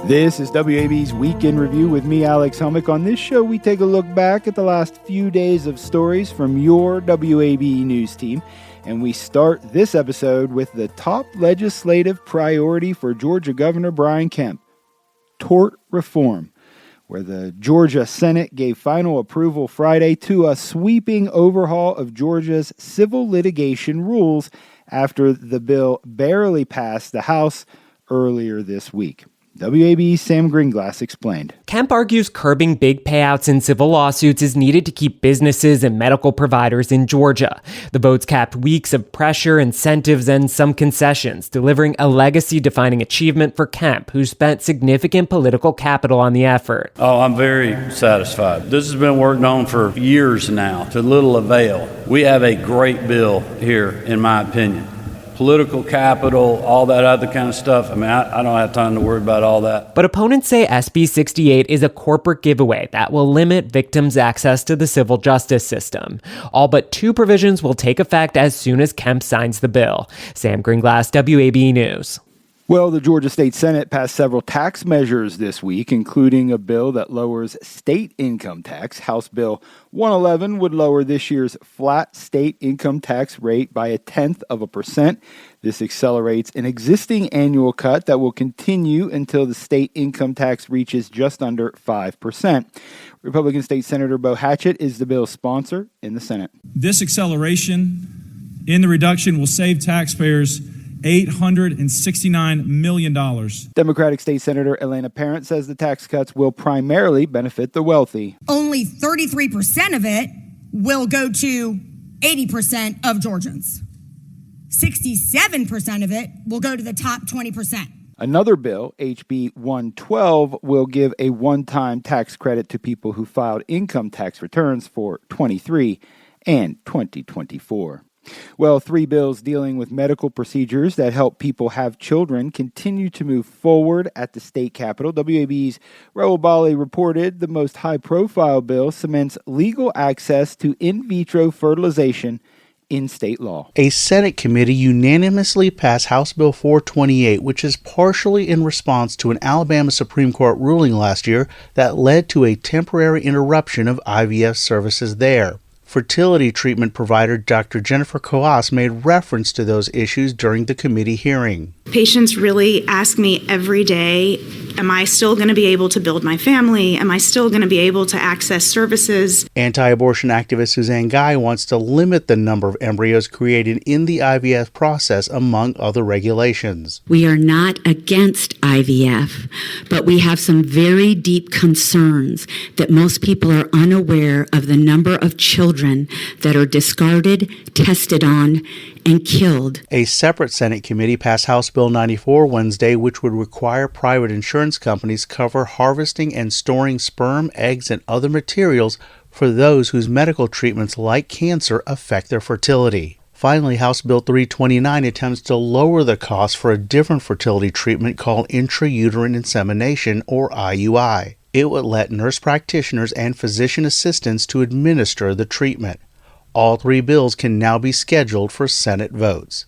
This is WAB's Week in Review with me, Alex Helmick. On this show, we take a look back at the last few days of stories from your WABE news team. And we start this episode with the top legislative priority for Georgia Governor Brian Kemp, tort reform, where the Georgia Senate gave final approval Friday to a sweeping overhaul of Georgia's civil litigation rules after the bill barely passed the House earlier this week. WAB's Sam Greenglass explained. Kemp argues curbing big payouts in civil lawsuits is needed to keep businesses and medical providers in Georgia. The votes capped weeks of pressure, incentives, and some concessions, delivering a legacy-defining achievement for Kemp, who spent significant political capital on the effort. Oh, I'm very satisfied. This has been worked on for years now, to little avail. We have a great bill here, in my opinion. Political capital, all that other kind of stuff. I mean, I don't have time to worry about all that. But opponents say SB 68 is a corporate giveaway that will limit victims' access to the civil justice system. All but two provisions will take effect as soon as Kemp signs the bill. Sam Greenglass, WABE News. Well, the Georgia State Senate passed several tax measures this week, including a bill that lowers state income tax. House Bill 111 would lower this year's flat state income tax rate by 0.1%. This accelerates an existing annual cut that will continue until the state income tax reaches just under 5%. Republican State Senator Bo Hatchett is the bill's sponsor in the Senate. This acceleration in the reduction will save taxpayers $869 million. Democratic State Senator Elena Parent says the tax cuts will primarily benefit the wealthy. Only 33% of it will go to 80% of Georgians. 67% of it will go to the top 20%. Another bill, HB 112, will give a one-time tax credit to people who filed income tax returns for 23 and 2024. Well, three bills dealing with medical procedures that help people have children continue to move forward at the state capitol. WAB's Raul Bali reported the most high-profile bill cements legal access to in vitro fertilization in state law. A Senate committee unanimously passed House Bill 428, which is partially in response to an Alabama Supreme Court ruling last year that led to a temporary interruption of IVF services there. Fertility treatment provider Dr. Jennifer Coas made reference to those issues during the committee hearing. Patients really ask me every day, am I still going to be able to build my family? Am I still going to be able to access services? Anti-abortion activist Suzanne Guy wants to limit the number of embryos created in the IVF process, among other regulations. We are not against IVF, but we have some very deep concerns that most people are unaware of the number of children that are discarded, tested on, and killed. A separate Senate committee passed House Bill 94 Wednesday, which would require private insurance companies cover harvesting and storing sperm, eggs, and other materials for those whose medical treatments like cancer affect their fertility. Finally, House Bill 329 attempts to lower the cost for a different fertility treatment called intrauterine insemination, or IUI. It would let nurse practitioners and physician assistants to administer the treatment. All three bills can now be scheduled for Senate votes.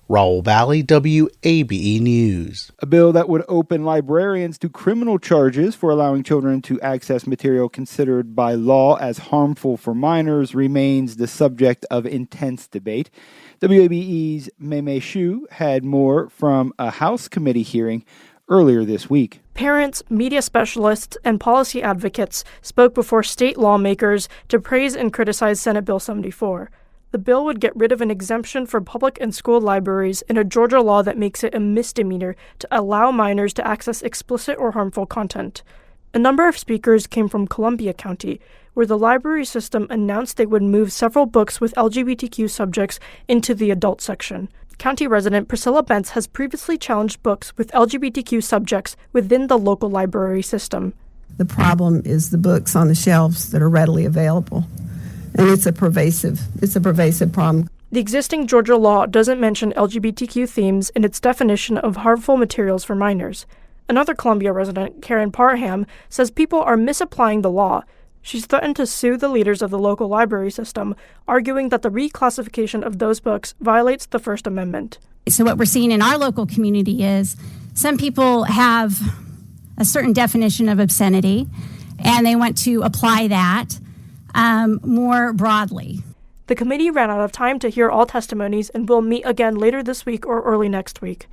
Raul Bali, WABE News. A bill that would open librarians to criminal charges for allowing children to access material considered by law as harmful for minors remains the subject of intense debate. WABE's Mei Shu had more from a House committee hearing earlier this week. Parents, media specialists, and policy advocates spoke before state lawmakers to praise and criticize Senate Bill 74. The bill would get rid of an exemption for public and school libraries in a Georgia law that makes it a misdemeanor to allow minors to access explicit or harmful content. A number of speakers came from Columbia County, where the library system announced they would move several books with LGBTQ subjects into the adult section. County resident Priscilla Bentz has previously challenged books with LGBTQ subjects within the local library system. The problem is the books on the shelves that are readily available, and it's a pervasive problem. The existing Georgia law doesn't mention LGBTQ themes in its definition of harmful materials for minors. Another Columbia resident, Karen Parham, says people are misapplying the law. She's threatened to sue the leaders of the local library system, arguing that the reclassification of those books violates the First Amendment. So what we're seeing in our local community is some people have a certain definition of obscenity, and they want to apply that more broadly. The committee ran out of time to hear all testimonies and will meet again later this week or early next week.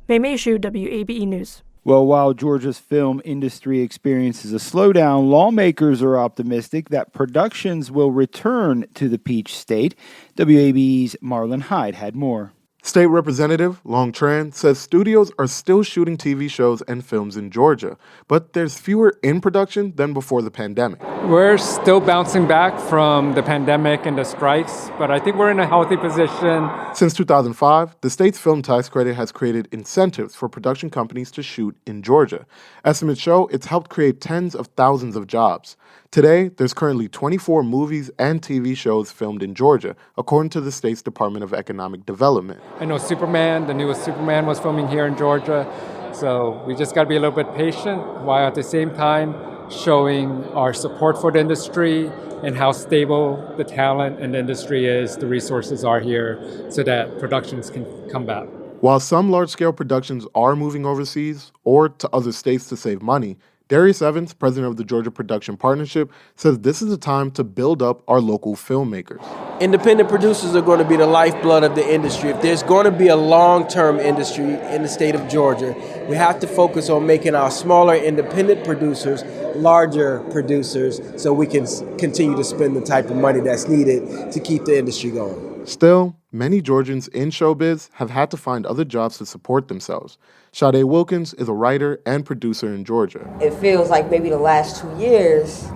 May Shu, WABE News. Well, while Georgia's film industry experiences a slowdown, lawmakers are optimistic that productions will return to the Peach State. WABE's Marlon Hyde had more. State Representative Long Tran says studios are still shooting TV shows and films in Georgia, but there's fewer in production than before the pandemic. We're still bouncing back from the pandemic and the strikes, but I think we're in a healthy position. Since 2005, the state's film tax credit has created incentives for production companies to shoot in Georgia. Estimates show it's helped create tens of thousands of jobs. Today, there's currently 24 movies and TV shows filmed in Georgia, according to the state's Department of Economic Development. I know the newest Superman was filming here in Georgia, so we just got to be a little bit patient while at the same time showing our support for the industry and how stable the talent in the industry is, the resources are here so that productions can come back. While some large-scale productions are moving overseas or to other states to save money, Darius Evans, president of the Georgia Production Partnership, says this is a time to build up our local filmmakers. Independent producers are going to be the lifeblood of the industry. If there's going to be a long-term industry in the state of Georgia, we have to focus on making our smaller independent producers larger producers so we can continue to spend the type of money that's needed to keep the industry going. Still, many Georgians in showbiz have had to find other jobs to support themselves. Sade Wilkins is a writer and producer in Georgia. It feels like maybe the last 2 years,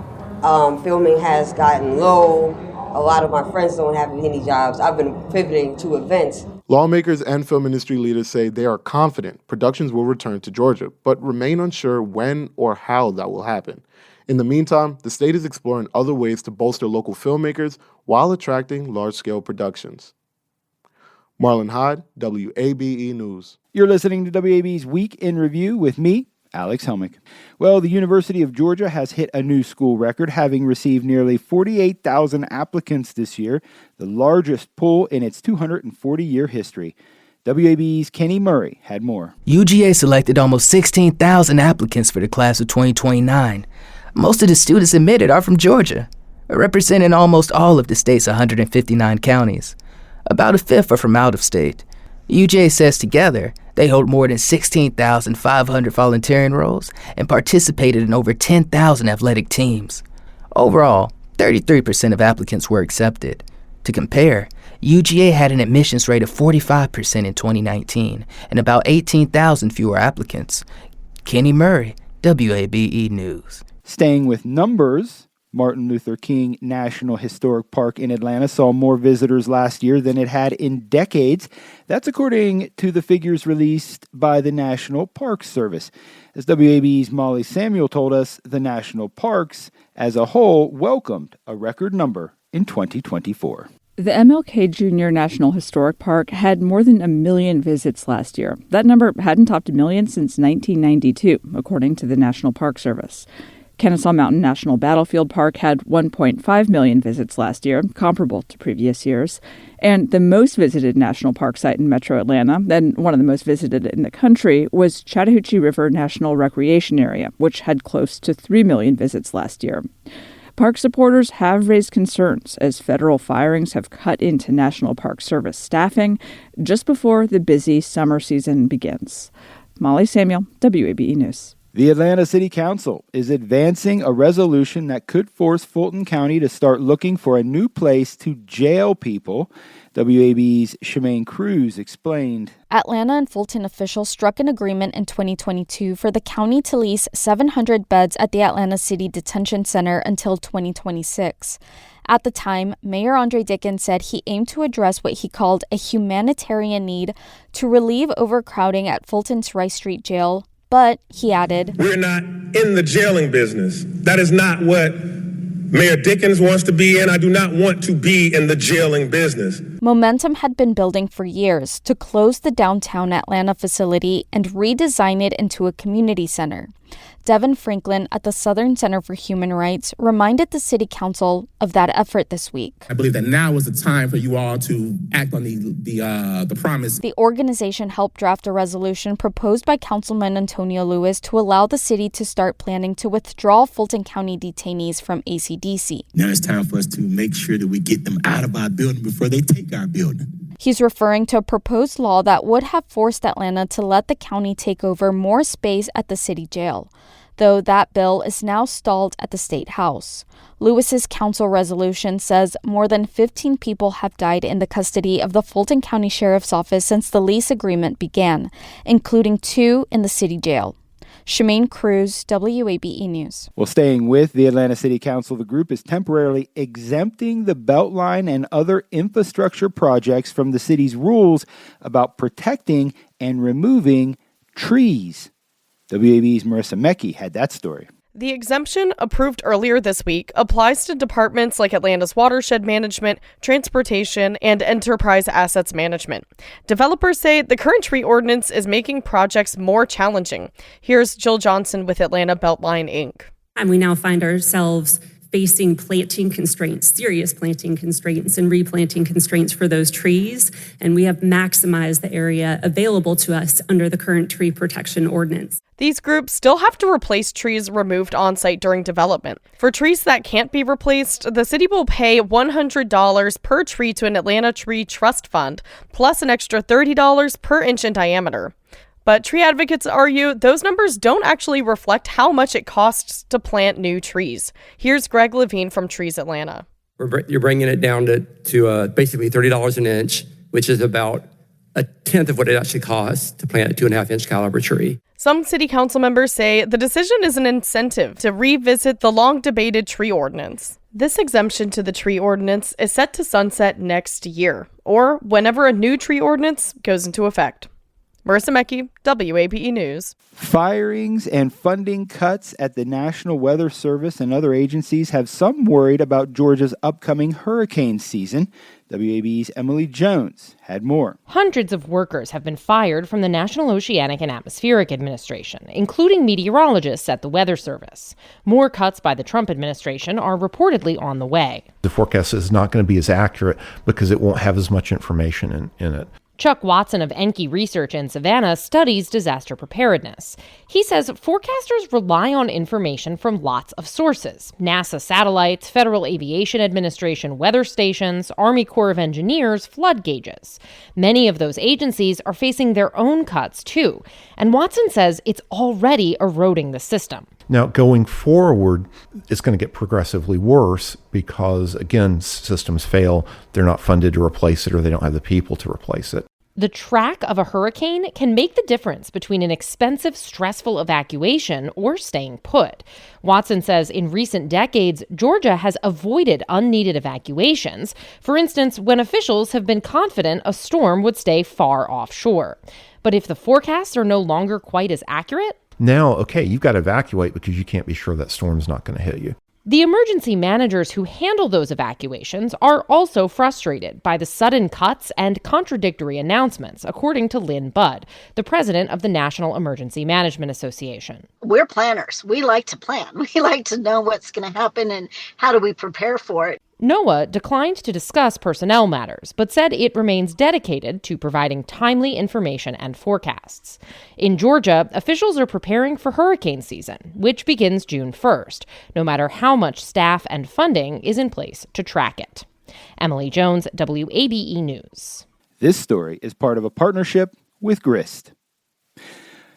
filming has gotten low. A lot of my friends don't have any jobs. I've been pivoting to events. Lawmakers and film industry leaders say they are confident productions will return to Georgia, but remain unsure when or how that will happen. In the meantime, the state is exploring other ways to bolster local filmmakers while attracting large-scale productions. Marlon Hyde, WABE News. You're listening to WABE's Week in Review with me, Alex Helmick. Well, the University of Georgia has hit a new school record, having received nearly 48,000 applicants this year, the largest pool in its 240-year history. WABE's Kenny Murray had more. UGA selected almost 16,000 applicants for the class of 2029. Most of the students admitted are from Georgia, representing almost all of the state's 159 counties. About a fifth are from out of state. UGA says together, they hold more than 16,500 volunteering roles and participated in over 10,000 athletic teams. Overall, 33% of applicants were accepted. To compare, UGA had an admissions rate of 45% in 2019 and about 18,000 fewer applicants. Kenny Murray, WABE News. Staying with numbers, Martin Luther King National Historic Park in Atlanta saw more visitors last year than it had in decades. That's according to the figures released by the National Park Service. As WABE's Molly Samuel told us, the national parks as a whole welcomed a record number in 2024. The MLK Jr. National Historic Park had more than 1 million visits last year. That number hadn't topped 1 million since 1992, according to the National Park Service. Kennesaw Mountain National Battlefield Park had 1.5 million visits last year, comparable to previous years. And the most visited national park site in Metro Atlanta, and one of the most visited in the country, was Chattahoochee River National Recreation Area, which had close to 3 million visits last year. Park supporters have raised concerns as federal firings have cut into National Park Service staffing just before the busy summer season begins. Molly Samuel, WABE News. The Atlanta City Council is advancing a resolution that could force Fulton County to start looking for a new place to jail people. WAB's Jermaine Cruz explained. Atlanta and Fulton officials struck an agreement in 2022 for the county to lease 700 beds at the Atlanta City Detention Center until 2026. At the time, Mayor Andre Dickens said he aimed to address what he called a humanitarian need to relieve overcrowding at Fulton's Rice Street Jail. But, he added, we're not in the jailing business. That is not what Mayor Dickens wants to be in. I do not want to be in the jailing business. Momentum had been building for years to close the downtown Atlanta facility and redesign it into a community center. Devin Franklin at the Southern Center for Human Rights reminded the City Council of that effort this week. I believe that now is the time for you all to act on the promise. The organization helped draft a resolution proposed by Councilman Antonio Lewis to allow the city to start planning to withdraw Fulton County detainees from ACDC. Now it's time for us to make sure that we get them out of our building before they take our building. He's referring to a proposed law that would have forced Atlanta to let the county take over more space at the city jail, though that bill is now stalled at the State House. Lewis's council resolution says more than 15 people have died in the custody of the Fulton County Sheriff's Office since the lease agreement began, including 2 in the city jail. Jermaine Cruz, WABE News. Well, staying with the Atlanta City Council, the group is temporarily exempting the Beltline and other infrastructure projects from the city's rules about protecting and removing trees. WABE's Marissa Mecki had that story. The exemption, approved earlier this week, applies to departments like Atlanta's Watershed Management, Transportation, and Enterprise Assets Management. Developers say the current tree ordinance is making projects more challenging. Here's Jill Johnson with Atlanta Beltline, Inc. And we now find ourselves facing planting constraints, serious planting constraints and replanting constraints for those trees. And we have maximized the area available to us under the current tree protection ordinance. These groups still have to replace trees removed on-site during development. For trees that can't be replaced, the city will pay $100 per tree to an Atlanta Tree Trust Fund, plus an extra $30 per inch in diameter. But tree advocates argue those numbers don't actually reflect how much it costs to plant new trees. Here's Greg Levine from Trees Atlanta. You're bringing it down to basically $30 an inch, which is about a tenth of what it actually costs to plant a 2.5-inch caliber tree. Some city council members say the decision is an incentive to revisit the long-debated tree ordinance. This exemption to the tree ordinance is set to sunset next year, or whenever a new tree ordinance goes into effect. Marissa Mecki, WABE News. Firings and funding cuts at the National Weather Service and other agencies have some worried about Georgia's upcoming hurricane season. WABE's Emily Jones had more. Hundreds of workers have been fired from the National Oceanic and Atmospheric Administration, including meteorologists at the Weather Service. More cuts by the Trump administration are reportedly on the way. The forecast is not going to be as accurate because it won't have as much information in it. Chuck Watson of Enki Research in Savannah studies disaster preparedness. He says forecasters rely on information from lots of sources: NASA satellites, Federal Aviation Administration weather stations, Army Corps of Engineers flood gauges. Many of those agencies are facing their own cuts too, and Watson says it's already eroding the system. Now, going forward, it's going to get progressively worse because, again, systems fail. They're not funded to replace it, or they don't have the people to replace it. The track of a hurricane can make the difference between an expensive, stressful evacuation or staying put. Watson says in recent decades, Georgia has avoided unneeded evacuations, for instance, when officials have been confident a storm would stay far offshore. But if the forecasts are no longer quite as accurate, now, okay, you've got to evacuate because you can't be sure that storm's not going to hit you. The emergency managers who handle those evacuations are also frustrated by the sudden cuts and contradictory announcements, according to Lynn Budd, the president of the National Emergency Management Association. We're planners. We like to plan. We like to know what's going to happen and how do we prepare for it. NOAA declined to discuss personnel matters, but said it remains dedicated to providing timely information and forecasts. In Georgia, officials are preparing for hurricane season, which begins June 1st, no matter how much staff and funding is in place to track it. Emily Jones, WABE News. This story is part of a partnership with Grist.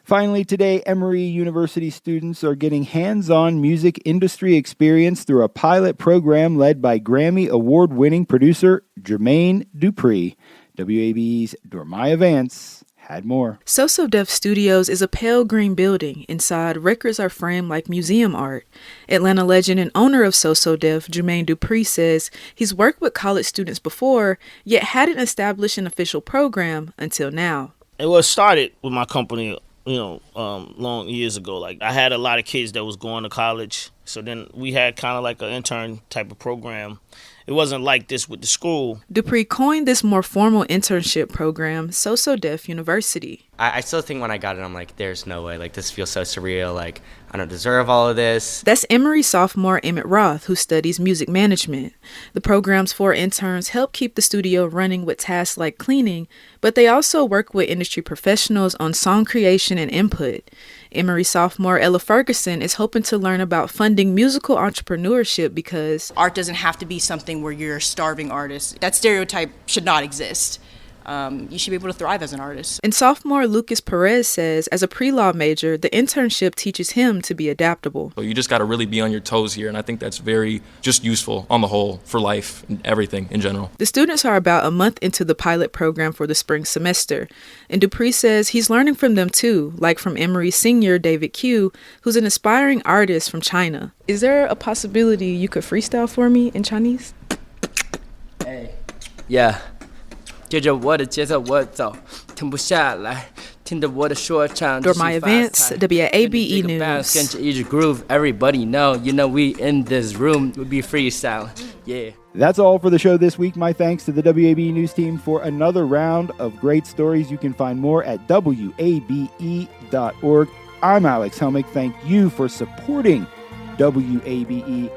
Finally, today, Emory University students are getting hands-on music industry experience through a pilot program led by Grammy Award-winning producer Jermaine Dupri. WABE's Dormaya Vance had more. So Def Studios is a pale green building. Inside, records are framed like museum art. Atlanta legend and owner of So Def, Jermaine Dupri, says he's worked with college students before, yet hadn't established an official program until now. It was started with my company long years ago. Like, I had a lot of kids that was going to college So then we had kind of like an intern type of program. It wasn't like this with the school. Dupri coined this more formal internship program, SoSoDef University. I still think when I got it, I'm like, there's no way. Like, this feels so surreal. Like, I don't deserve all of this. That's Emory sophomore Emmett Roth, who studies music management. The program's 4 interns help keep the studio running with tasks like cleaning, but they also work with industry professionals on song creation and input. Emory sophomore Ella Ferguson is hoping to learn about funding musical entrepreneurship because art doesn't have to be something where you're a starving artist. That stereotype should not exist. You should be able to thrive as an artist. And sophomore Lucas Perez says, as a pre-law major, the internship teaches him to be adaptable. So you just got to really be on your toes here, and I think that's very just useful on the whole for life and everything in general. The students are about a month into the pilot program for the spring semester, and Dupri says he's learning from them too, like from Emory's senior David Q, who's an aspiring artist from China. Is there a possibility you could freestyle for me in Chinese? Hey. Yeah. 接着我的节奏我走，停不下来，听着我的说唱。Dormaya Vance, WABE News. 跟着一直 groove, everybody know, you know we in this room, we be freestyle, yeah. That's all for the show this week. My thanks to the WABE News team for another round of great stories. You can find more at WABE.org. I'm Alex Helmick. Thank you for supporting WABE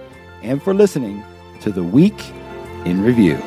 and for listening to The Week in Review.